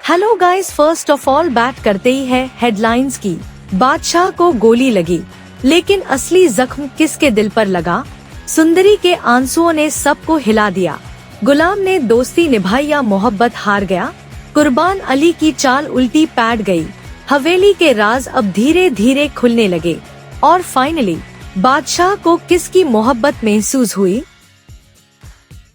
Hello guys, first of all बात करते ही है हेडलाइंस की। बादशाह को गोली लगी, लेकिन असली जख्म किसके दिल पर लगा? सुंदरी के आंसुओं ने सबको हिला दिया। गुलाम ने दोस्ती निभाई या मोहब्बत हार गया? कुर्बान अली की चाल उल्टी पैट गई। हवेली के राज अब धीरे धीरे खुलने लगे। और फाइनली बादशाह को किसकी मोहब्बत महसूस हुई?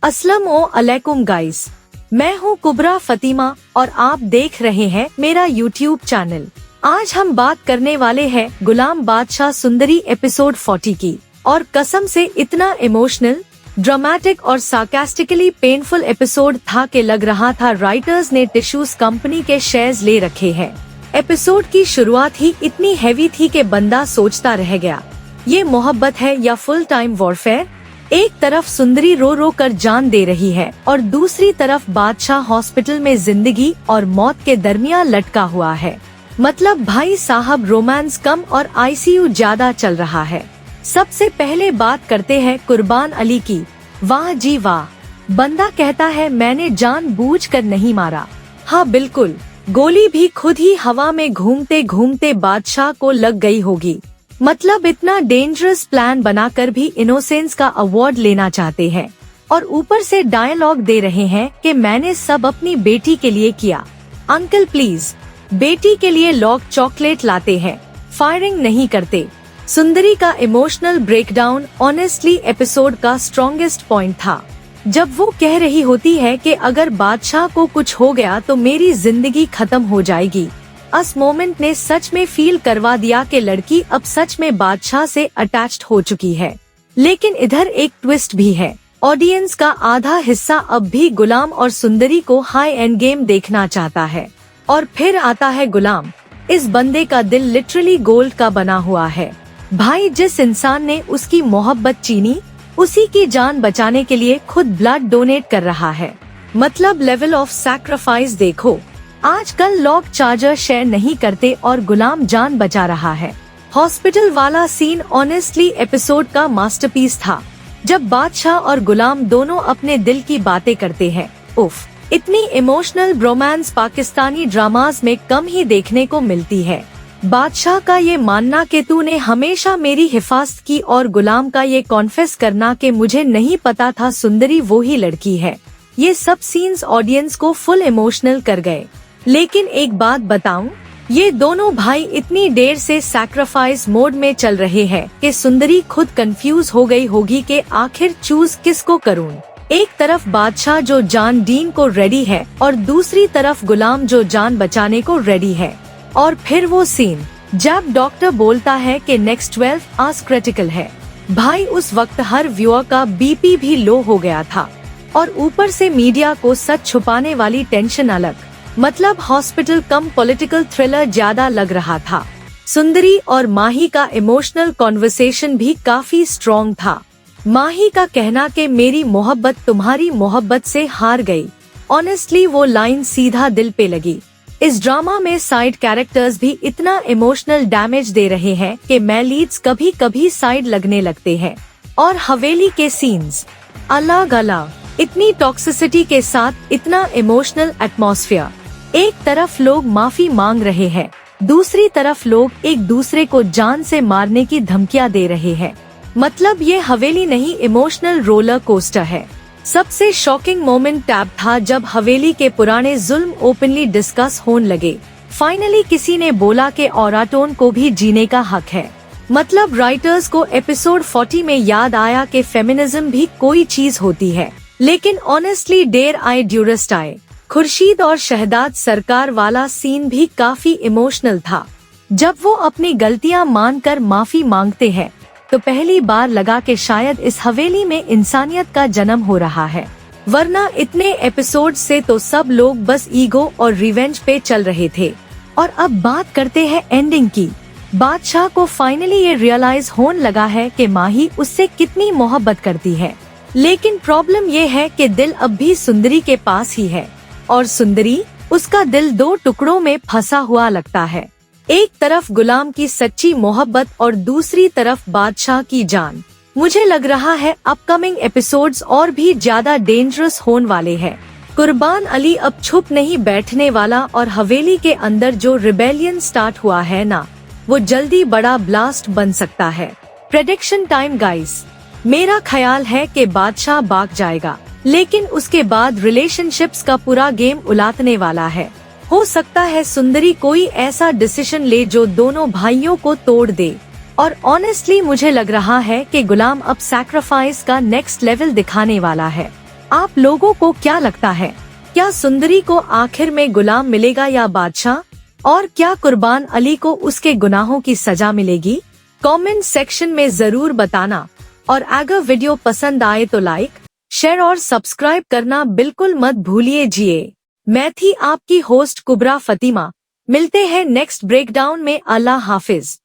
अस्सलाम अलैकुम गाइस, मैं हूँ कुबरा फतीमा और आप देख रहे हैं मेरा यूट्यूब चैनल। आज हम बात करने वाले हैं गुलाम बादशाह सुंदरी एपिसोड 40 की। और कसम से इतना इमोशनल, ड्रामेटिक और सार्कास्टिकली पेनफुल एपिसोड था कि लग रहा था राइटर्स ने टिश्यूज कंपनी के शेयर्स ले रखे हैं। एपिसोड की शुरुआत ही इतनी हैवी थी कि बंदा सोचता रह गया, ये मोहब्बत है या फुल टाइम वॉरफेयर? एक तरफ सुंदरी रो रो कर जान दे रही है और दूसरी तरफ बादशाह हॉस्पिटल में जिंदगी और मौत के दरमियान लटका हुआ है। मतलब भाई साहब, रोमांस कम और आईसीयू ज्यादा चल रहा है। सबसे पहले बात करते हैं कुर्बान अली की। वाह जी वाह, बंदा कहता है मैंने जानबूझकर नहीं मारा। हाँ बिल्कुल, गोली भी खुद ही हवा में घूमते घूमते बादशाह को लग गई होगी। मतलब इतना डेंजरस प्लान बनाकर भी इनोसेंस का अवार्ड लेना चाहते हैं और ऊपर से डायलॉग दे रहे हैं कि मैंने सब अपनी बेटी के लिए किया। अंकल प्लीज, बेटी के लिए लॉक चॉकलेट लाते हैं, फायरिंग नहीं करते। सुंदरी का इमोशनल ब्रेकडाउन ऑनेस्टली एपिसोड का स्ट्रॉन्गेस्ट पॉइंट था, जब वो कह रही होती है कि अगर बादशाह को कुछ हो गया तो मेरी जिंदगी खत्म हो जाएगी। उस मोमेंट ने सच में फील करवा दिया कि लड़की अब सच में बादशाह से अटैच्ड हो चुकी है। लेकिन इधर एक ट्विस्ट भी है। ऑडियंस का आधा हिस्सा अब भी गुलाम और सुंदरी को हाई एंड गेम देखना चाहता है। और फिर आता है गुलाम। इस बंदे का दिल लिटरली गोल्ड का बना हुआ है। भाई, जिस इंसान ने उसकी मोहब्बत छीनी, उसी की जान बचाने के लिए खुद ब्लड डोनेट कर रहा है। मतलब लेवल ऑफ सैक्रिफाइस देखो। आजकल लोग चार्जर शेयर नहीं करते और गुलाम जान बचा रहा है। हॉस्पिटल वाला सीन ऑनेस्टली एपिसोड का मास्टरपीस था, जब बादशाह और गुलाम दोनों अपने दिल की बातें करते हैं। उफ, इतनी इमोशनल रोमांस पाकिस्तानी ड्रामास में कम ही देखने को मिलती है। बादशाह का ये मानना कि तूने हमेशा मेरी हिफाजत की और गुलाम का ये कॉन्फेस करना कि मुझे नहीं पता था सुंदरी वो ही लड़की है, ये सब सीन्स ऑडियंस को फुल इमोशनल कर गए। लेकिन एक बात बताऊं, ये दोनों भाई इतनी देर से सैक्रिफाइस मोड में चल रहे हैं कि सुंदरी खुद कंफ्यूज हो गई होगी कि आखिर चूज किसको करूं। एक तरफ बादशाह जो जान डीन को रेडी है और दूसरी तरफ गुलाम जो जान बचाने को रेडी है। और फिर वो सीन जब डॉक्टर बोलता है कि नेक्स्ट 12 आवर्स क्रिटिकल है। भाई, उस वक्त हर व्यूअर का बीपी भी लो हो गया था और ऊपर से मीडिया को सच छुपाने वाली टेंशन अलग। मतलब हॉस्पिटल कम पॉलिटिकल थ्रिलर ज्यादा लग रहा था। सुंदरी और माही का इमोशनल कॉन्वर्सेशन भी काफी स्ट्रॉन्ग था। माही का कहना कि मेरी मोहब्बत तुम्हारी मोहब्बत से हार गई, ऑनेस्टली वो लाइन सीधा दिल पे लगी। इस ड्रामा में साइड कैरेक्टर्स भी इतना इमोशनल डैमेज दे रहे हैं कि मैं लीड्स कभी कभी साइड लगने लगते हैं। और हवेली के सीन्स अलग अलग, इतनी टॉक्सिसिटी के साथ इतना इमोशनल एटमॉस्फेयर। एक तरफ लोग माफी मांग रहे हैं, दूसरी तरफ लोग एक दूसरे को जान से मारने की धमकियां दे रहे हैं। मतलब ये हवेली नहीं, इमोशनल रोलर कोस्टर है। सबसे शॉकिंग मोमेंट टैब था जब हवेली के पुराने जुल्म ओपनली डिस्कस होने लगे। फाइनली किसी ने बोला कि औरतों को भी जीने का हक है। मतलब राइटर्स को एपिसोड 40 में याद आया कि फेमिनिज्म भी कोई चीज होती है। लेकिन ऑनेस्टली डेयर आई ड्यूरेस्ट आए। खुर्शीद और शहदाद सरकार वाला सीन भी काफी इमोशनल था। जब वो अपनी गलतियां मानकर माफी मांगते हैं तो पहली बार लगा कि शायद इस हवेली में इंसानियत का जन्म हो रहा है। वरना इतने एपिसोड से तो सब लोग बस ईगो और रिवेंज पे चल रहे थे। और अब बात करते हैं एंडिंग की। बादशाह को फाइनली ये रियलाइज होने लगा है कि माही उससे कितनी मोहब्बत करती है। लेकिन प्रॉब्लम ये है कि दिल अब भी सुंदरी के पास ही है और सुंदरी, उसका दिल दो टुकड़ों में फंसा हुआ लगता है। एक तरफ गुलाम की सच्ची मोहब्बत और दूसरी तरफ बादशाह की जान। मुझे लग रहा है अपकमिंग एपिसोड्स और भी ज्यादा डेंजरस होने वाले हैं। कुर्बान अली अब छुप नहीं बैठने वाला और हवेली के अंदर जो रिबेलियन स्टार्ट हुआ है ना, वो जल्दी बड़ा ब्लास्ट बन सकता है। प्रेडिक्शन टाइम गाइस, मेरा ख्याल है कि बादशाह भाग जाएगा, लेकिन उसके बाद रिलेशनशिप्स का पूरा गेम उलाटने वाला है। हो सकता है सुंदरी कोई ऐसा डिसीजन ले जो दोनों भाइयों को तोड़ दे। और ऑनेस्टली मुझे लग रहा है कि गुलाम अब सैक्रिफाइस का नेक्स्ट लेवल दिखाने वाला है। आप लोगों को क्या लगता है, क्या सुंदरी को आखिर में गुलाम मिलेगा या बादशाह? और क्या कुर्बान अली को उसके गुनाहों की सजा मिलेगी? कमेंट सेक्शन में जरूर बताना। और अगर वीडियो पसंद आए तो लाइक, शेयर और सब्सक्राइब करना बिल्कुल मत भूलिए। मैं थी आपकी होस्ट कुबरा फतिमा। मिलते हैं नेक्स्ट ब्रेकडाउन में। अल्लाह हाफिज।